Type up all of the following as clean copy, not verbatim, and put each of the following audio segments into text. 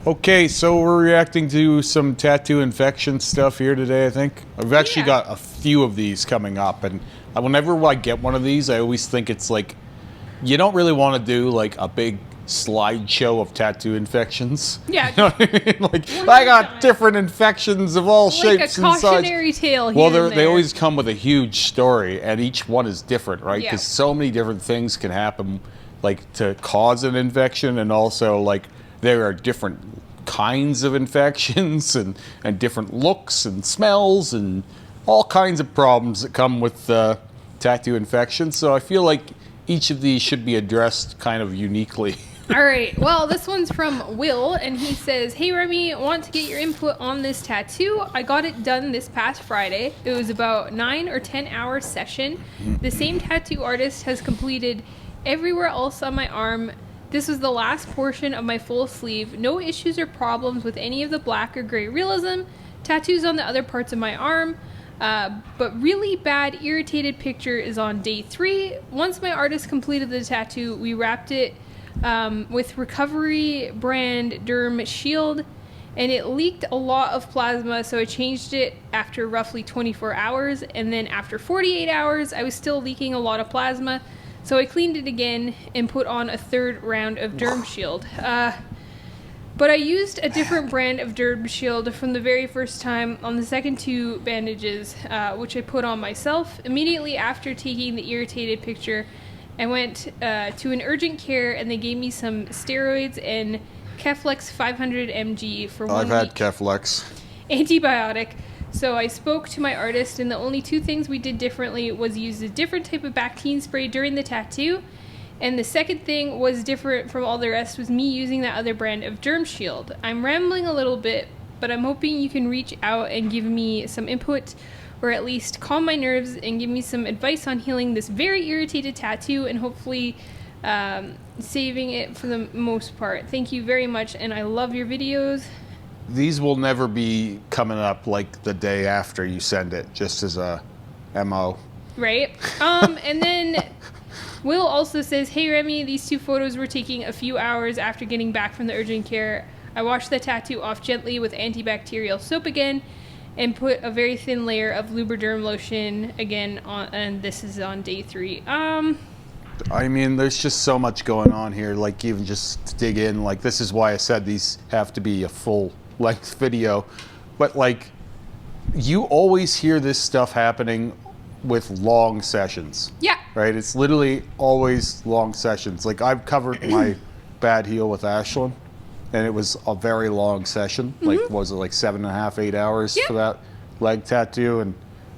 Okay, so we're reacting to some tattoo infection stuff here today, I think. I've actually got a few of these coming up, and whenever I get one of these, I always think it's like, you don't really want to do like a big slideshow of tattoo infections. Yeah. You know what I mean? Like, I got different infections of all shapes and sizes. Like a cautionary tale here. Well, they always come with a huge story, and each one is different, right? Because so many different things can happen, like, to cause an infection, and also, like, there are different kinds of infections and different looks and smells and all kinds of problems that come with tattoo infections. So I feel like each of these should be addressed kind of uniquely. All right. Well, this one's from Will, and he says, "Hey, Remy, want to get your input on this tattoo. I got it done this past Friday. It was about 9 or 10 hour session. The same tattoo artist has completed everywhere else on my arm. This was the last portion of my full sleeve. No issues or problems with any of the black or gray realism. Tattoos on the other parts of my arm. But really bad irritated picture is on day 3. Once my artist completed the tattoo, we wrapped it with Recovery brand Derm Shield, and it leaked a lot of plasma, so I changed it after roughly 24 hours, and then after 48 hours, I was still leaking a lot of plasma. So I cleaned it again and put on a 3rd round of Derm Shield. But I used a different brand of Derm Shield from the very first time on the second 2 bandages, which I put on myself. Immediately after taking the irritated picture, I went to an urgent care, and they gave me some steroids and Keflex 500 mg for 1 week. I've had Keflex. Antibiotic. So I spoke to my artist, and the only 2 things we did differently was use a different type of Bactine spray during the tattoo. And the second thing was different from all the rest was me using that other brand of Derm Shield. I'm rambling a little bit, but I'm hoping you can reach out and give me some input, or at least calm my nerves and give me some advice on healing this very irritated tattoo, and hopefully saving it for the most part. Thank you very much, and I love your videos." These will never be coming up like the day after you send it, just as a MO. Right. And then Will also says, "Hey, Remy, these 2 photos were taken a few hours after getting back from the urgent care. I washed the tattoo off gently with antibacterial soap again and put a very thin layer of Lubriderm lotion again on, and this is on day 3. I mean, there's just so much going on here, like, even just to dig in, like, this is why I said these have to be a full-length video. But, like, you always hear this stuff happening with long sessions. Yeah. Right? It's literally always long sessions. Like, I've covered my bad heel with Ashlyn, and it was a very long session. Like, was it like 7.5, 8 hours for that leg tattoo? And,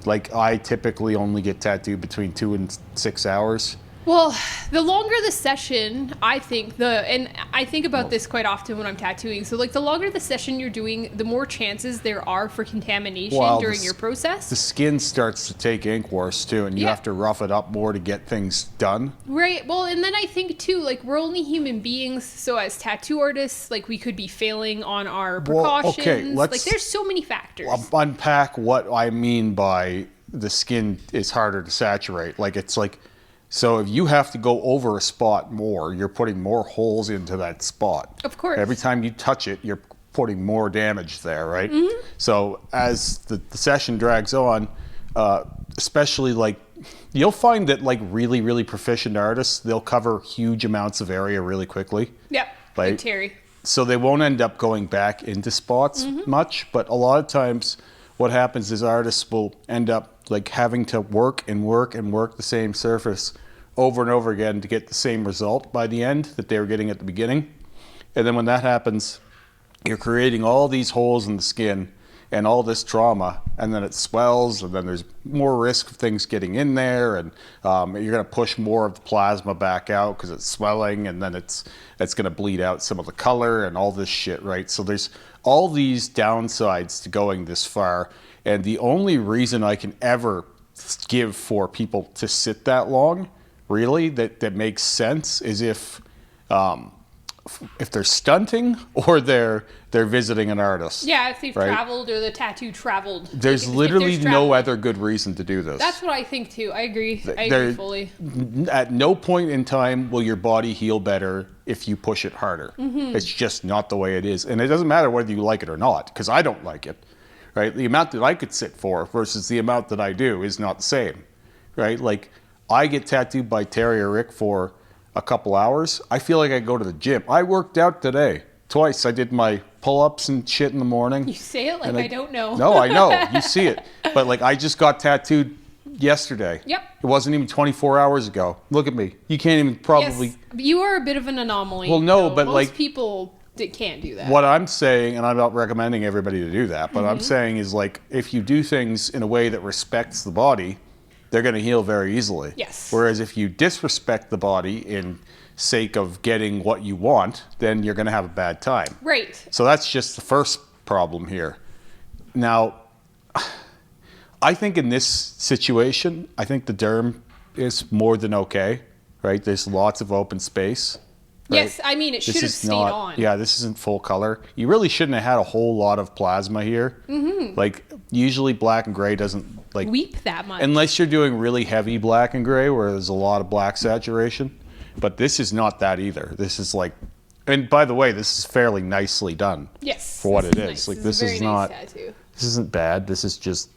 like, I typically only get tattooed between 2 and 6 hours. Well, the longer the session, I think, and I think about this quite often when I'm tattooing. So, like, the longer the session you're doing, the more chances there are for contamination during your process. The skin starts to take ink worse, too, and you have to rough it up more to get things done. Right. Well, and then I think, too, like, we're only human beings. So, as tattoo artists, like, we could be failing on our precautions. Well, okay, like, there's so many factors. Unpack what I mean by the skin is harder to saturate. Like, it's like, so if you have to go over a spot more, you're putting more holes into that spot. Of course. Every time you touch it, you're putting more damage there, right? So as the session drags on, especially, like, you'll find that, like, really, really proficient artists, they'll cover huge amounts of area really quickly. Yep, like Terry. So they won't end up going back into spots much, but a lot of times what happens is artists will end up, like, having to work and work and work the same surface over and over again to get the same result by the end that they were getting at the beginning. And then when that happens, you're creating all these holes in the skin and all this trauma, and then it swells, and then there's more risk of things getting in there, and you're going to push more of the plasma back out because it's swelling, and then it's going to bleed out some of the color and all this shit, right? So there's all these downsides to going this far, and the only reason I can ever give for people to sit that long, really, that makes sense, is if if they're stunting or they're visiting an artist. Yeah, if they've right? traveled or the tattoo traveled. There's Like, if literally there's no travel. other good reason to do this. That's what I think too. I agree. I There- agree fully. At no point in time will your body heal better if you push it harder. It's just not the way it is. And it doesn't matter whether you like it or not, because I don't like it, right? The amount that I could sit for versus the amount that I do is not the same, right? Like, I get tattooed by Terry or Rick for a couple hours. I feel like I go to the gym. I worked out today twice. I did my pull-ups and shit in the morning. You say it like And I don't know. No, I know. You see it. But like, I just got tattooed yesterday. Yep. It wasn't even 24 hours ago. Look at me. You can't even probably... Yes, you are a bit of an anomaly. Well, no, though. but, most like- people can't do that. What I'm saying, and I'm not recommending everybody to do that, but I'm saying is like, if you do things in a way that respects the body, they're going to heal very easily. Yes. Whereas if you disrespect the body in sake of getting what you want, then you're going to have a bad time. Right. So that's just the first problem here. Now, I think in this situation, I think the derm is more than okay, right? There's lots of open space. Right? Yes, I mean, it should This have is stayed not, on. Yeah, this isn't full color. You really shouldn't have had a whole lot of plasma here. Like, usually black and gray doesn't, like, Weep that much. unless you're doing really heavy black and gray where there's a lot of black saturation. But this is not that either. This is like, and by the way, this is fairly nicely done. Yes. For what this it is. nice. Like, this this a very is nice not- tattoo. This isn't bad. This is just,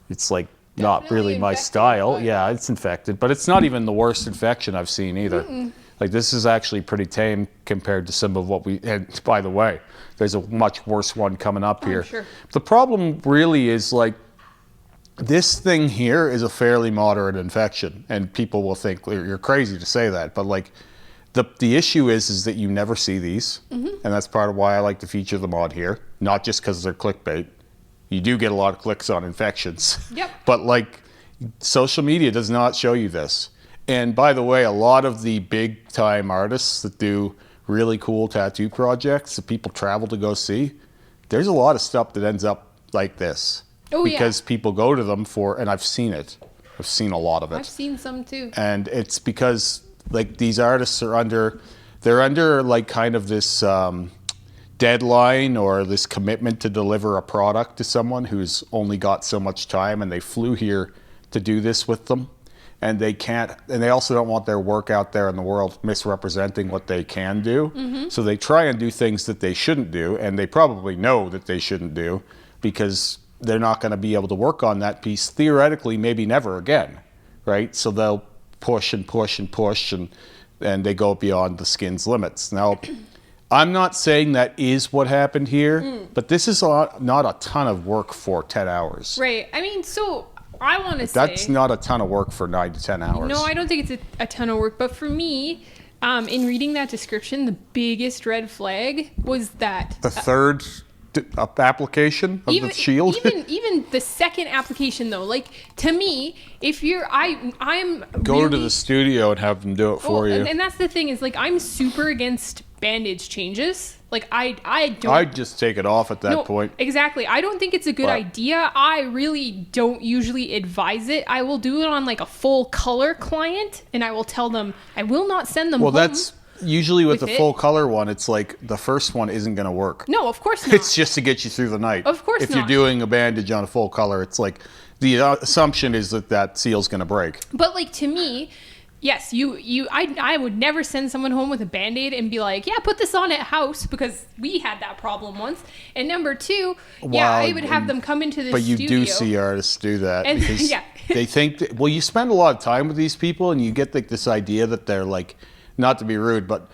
it's like not Definitely really my infected, style. but- Yeah, it's infected, but it's not even the worst infection I've seen either. Like, this is actually pretty tame compared to some of what we, and by the way, there's a much worse one coming up here. sure. The problem really is like, this thing here is a fairly moderate infection, and people will think you're crazy to say that, but like, the issue is that you never see these, and that's part of why I like to feature them on here, not just because they're clickbait. You do get a lot of clicks on infections. Yep. But like, social media does not show you this. And by the way, a lot of the big time artists that do really cool tattoo projects that people travel to go see, there's a lot of stuff that ends up like this. Oh, yeah. Because people go to them for, and I've seen it. I've seen a lot of it. I've seen some too. And it's because like these artists are they're under like kind of this deadline or this commitment to deliver a product to someone who's only got so much time, and they flew here to do this with them, and they can't, and they also don't want their work out there in the world misrepresenting what they can do. So they try and do things that they shouldn't do, and they probably know that they shouldn't do, because they're not going to be able to work on that piece theoretically, maybe never again, right? So they'll push and push and push, and they go beyond the skin's limits. Now, I'm not saying that is what happened here, but this is not a ton of work for 10 hours. Right. I mean, so I want to say That's not a ton of work for 9 to 10 hours. no, I don't think it's a ton of work. But for me, in reading that description, the biggest red flag was that The third application of the shield. even the second application though, like to me, if you're I'm Go really, to the studio and have them do it for you. and that's the thing is like I'm super against bandage changes. Like I don't. I'd just take it off at that No, point. exactly. I don't think it's a good But- idea. I really don't usually advise it. I will do it on like a full color client, and I will tell them I will not send them Well, home. that's usually with with the it. full color one. It's like the first one isn't going to work. no, of course not. It's just to get you through the night. Of course if you're not. doing a bandage on a full color, it's like the assumption is that seal's going to break. But like to me, yes, I would never send someone home with a Band-Aid and be like, yeah, put this on at house, because we had that problem once. And number two, yeah, I Wow, would have them come into the But you studio. do see artists do that And- because yeah. they think that, well, you spend a lot of time with these people and you get like this idea that they're like, not to be rude, but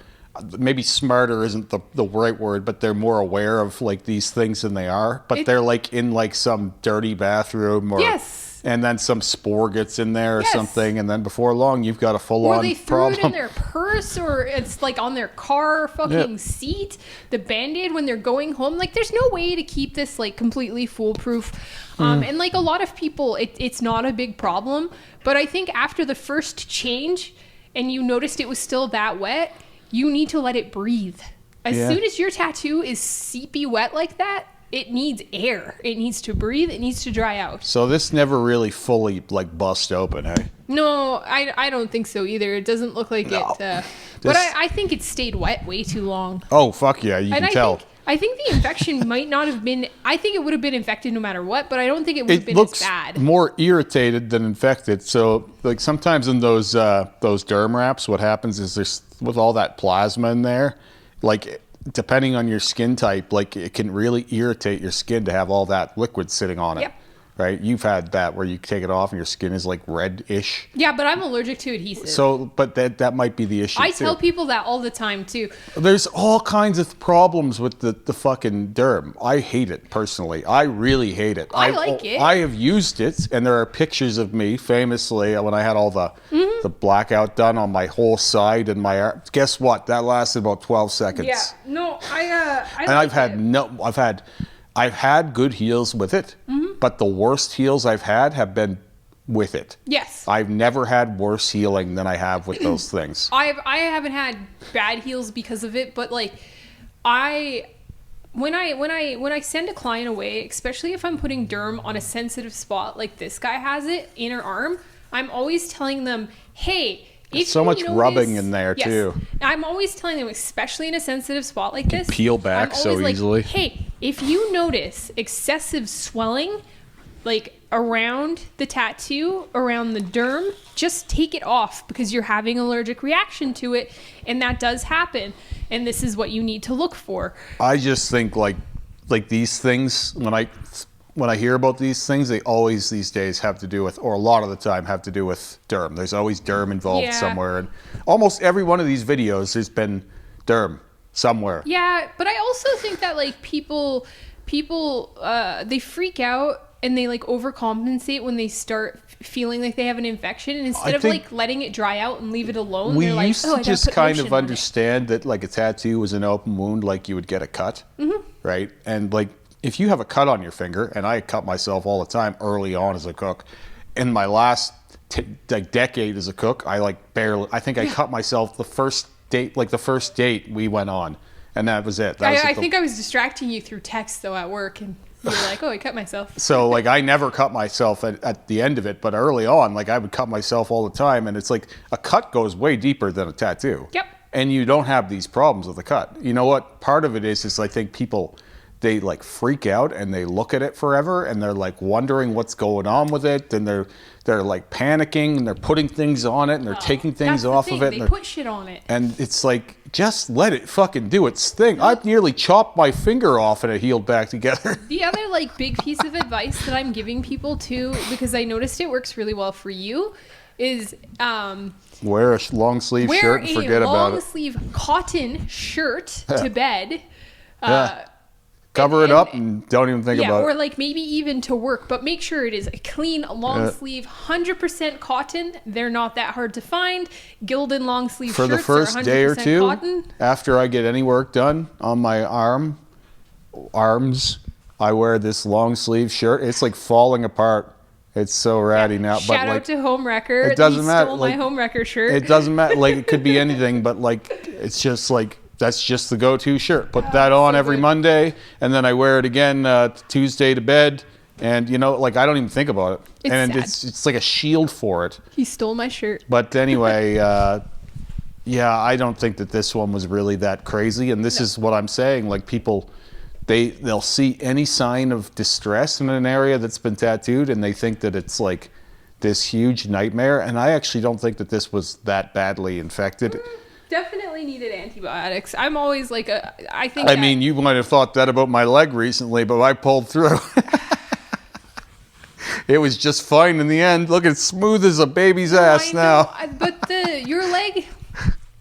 maybe smarter isn't the right word, but they're more aware of like these things than they are. But they're like in like some dirty bathroom or Yes. and then some spore gets in there or Yes. something, and then before long you've got a full Or on they threw problem. it in their purse, or it's like on their car fucking Yeah. seat. The Band-Aid when they're going home. Like, there's no way to keep this like completely foolproof. And like a lot of people, it's not a big problem. But I think after the first change, and you noticed it was still that wet, you need to let it breathe. As Yeah. soon as your tattoo is seepy wet like that, it needs air. It needs to breathe. It needs to dry out. So this never really fully like bust open, eh? No, I don't think so either. It doesn't look like it. But I think it stayed wet way too long. Oh, fuck yeah, you can tell. I think the infection might not have been... I think it would have been infected no matter what, but I don't think it would have been as bad. It looks more irritated than infected. So, like, sometimes in those derm wraps, what happens is there's, with all that plasma in there, like, depending on your skin type, like, it can really irritate your skin to have all that liquid sitting on it. Yep. Right? You've had that where you take it off and your skin is like reddish. Yeah, but I'm allergic to adhesive. So, but that might be the issue I tell people that all the time too. There's all kinds of problems with the fucking derm. I hate it personally. I really hate it. I like it. I have used it, and there are pictures of me famously when I had all the blackout done on my whole side and my arm. Guess what? That lasted about 12 seconds. Yeah. No, I and I've had good heals with it, but the worst heals I've had have been with it. Yes. I've never had worse healing than I have with those things. I haven't had bad heals because of it, but like when I send a client away, especially if I'm putting derm on a sensitive spot like this guy has it, inner arm, I'm always telling them, hey, There's so much rubbing in there too. I'm always telling them, especially in a sensitive spot like this, peel back so easily. Hey, if you notice excessive swelling, like around the tattoo, around the derm, just take it off because you're having an allergic reaction to it, and that does happen. And this is what you need to look for. I just think like these things, when I hear about these things, they always these days have to do with, or a lot of the time have to do with derm. There's always derm involved somewhere. And almost every one of these videos has been derm somewhere. Yeah, but I also think that like people they freak out and they like overcompensate when they start feeling like they have an infection, and instead of like letting it dry out and leave it alone, we they're like, used to just kind of understand that like a tattoo was an open wound, like you would get a cut, right? And like if you have a cut on your finger, and I cut myself all the time early on as a cook, in my last decade as a cook, I think I cut myself the first date we went on, and that was it. I think I was distracting you through text though at work, and you were like, oh, I cut myself. So like I never cut myself at the end of it, but early on, like I would cut myself all the time, and it's like a cut goes way deeper than a tattoo. Yep. And you don't have these problems with a cut. You know what? Part of it is I think people, they like freak out and they look at it forever and they're like wondering what's going on with it, and they're like panicking and they're putting things on it and they're taking things off of it. They put shit on it. And it's like, just let it fucking do its thing. I've nearly chopped my finger off and it healed back together. The other like big piece of advice that I'm giving people too, because I noticed it works really well for you, is wear a long sleeve shirt and forget about it. Wear a long sleeve cotton shirt to bed. Cover it up and don't even think about it. Or like maybe even to work, but make sure it is a clean long sleeve, 100% cotton. They're not that hard to find. Gildan long sleeve shirts for the first day or two cotton. After I get any work done on my arms, I wear this long sleeve shirt. It's like falling apart. It's so ratty now. Shout out to Home Wrecker. It doesn't matter. Stole my Home Wrecker shirt. It doesn't matter. Like it could be anything, but like it's just like, that's just the go-to shirt. Put that on every Monday, and then I wear it again Tuesday to bed. And you know, like I don't even think about it. It's like a shield for it. He stole my shirt. But anyway, yeah, I don't think that this one was really that crazy. And this is what I'm saying. Like people, they'll see any sign of distress in an area that's been tattooed, and they think that it's like this huge nightmare. And I actually don't think that this was that badly infected. Definitely needed antibiotics. I'm always like I mean, you might have thought that about my leg recently, but I pulled through. It was just fine in the end. Look, it's smooth as a baby's ass now. But your leg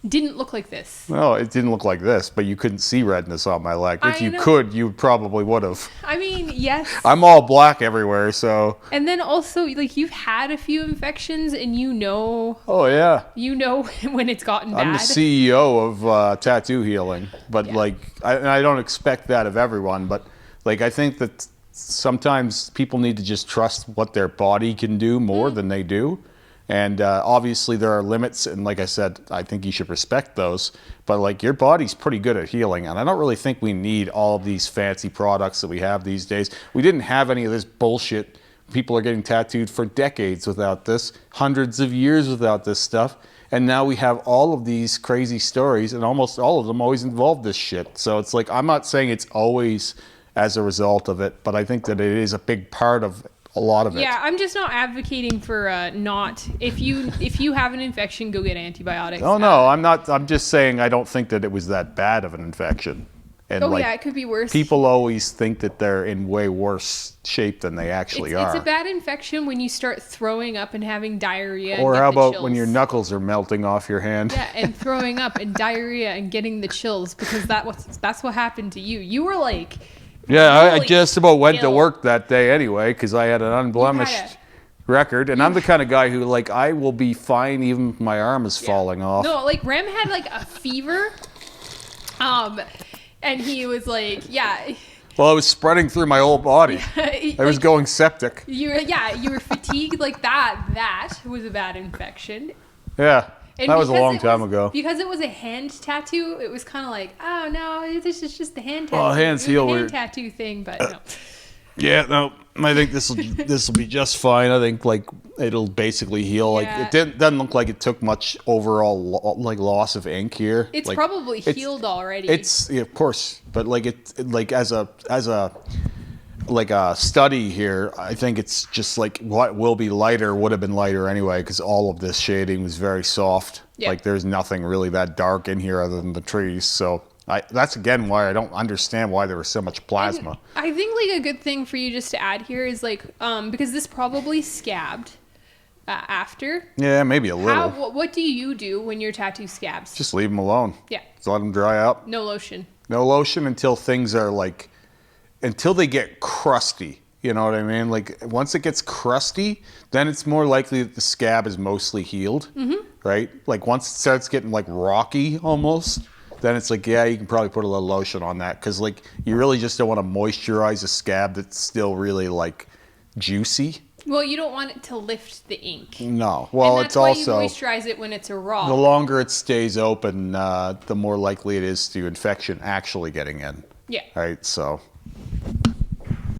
didn't look like this. No, it didn't look like this, but you couldn't see redness on my leg. If you could, you probably would have. I mean, yes. I'm all black everywhere, so. And then also, like, you've had a few infections, and you know. Oh, yeah. You know when it's gotten bad. I'm the CEO of tattoo healing, but like, I don't expect that of everyone, but like, I think that sometimes people need to just trust what their body can do more than they do. And obviously there are limits, and like I said, I think you should respect those. But like your body's pretty good at healing, and I don't really think we need all of these fancy products that we have these days. We didn't have any of this bullshit. People are getting tattooed for decades without this, hundreds of years without this stuff. And now we have all of these crazy stories, and almost all of them always involve this shit. So it's like, I'm not saying it's always as a result of it, but I think that it is a big part of a lot of it. Yeah, I'm just not advocating for not, if you have an infection, go get antibiotics. Oh no, I'm not. I'm just saying I don't think that it was that bad of an infection. And yeah, it could be worse. People always think that they're in way worse shape than they actually are. It's a bad infection when you start throwing up and having diarrhea. Or and how get the about chills. when your knuckles are melting off your hand? Yeah, and throwing up and diarrhea and getting the chills, because that's what happened to you. You were like, yeah, I really just about went to ill. work that day anyway because I had an unblemished record, and I'm the kind of guy who, like, I will be fine even if my arm is falling off. No, like Rem had like a fever, and he was like, yeah. Well, it was spreading through my whole body. I was going septic. You were fatigued like that. That was a bad infection. Yeah, And that was a because long time ago. Because it was a hand tattoo, it was kind of like, oh no, this is just the hand tattoo. Well, hands It was heal a hand weird. tattoo thing, but no. Yeah, no, I think this will be just fine. I think like it'll basically heal. Like Yeah. it doesn't look like it took much overall like loss of ink here. It's like, probably it's- healed already. It's of course, but like like as a like a study here, I think it's just like what will be lighter would have been lighter anyway because all of this shading was very soft. Yeah. Like there's nothing really that dark in here other than the trees. So that's again why I don't understand why there was so much plasma. I think like a good thing for you just to add here is like because this probably scabbed after. Yeah, maybe a little. What do you do when your tattoo scabs? Just leave them alone. Yeah. Just let them dry up. No lotion. No lotion until things are like, until they get crusty. You know what I mean? Like once it gets crusty, then it's more likely that the scab is mostly healed, right? Like once it starts getting like rocky almost, then it's like, yeah, you can probably put a little lotion on that because like you really just don't want to moisturize a scab that's still really like juicy. Well, you don't want it to lift the ink. No. Well, and that's it's why also you moisturize it when it's a raw. the longer it stays open, the more likely it is to infection actually getting in. Yeah. Right. So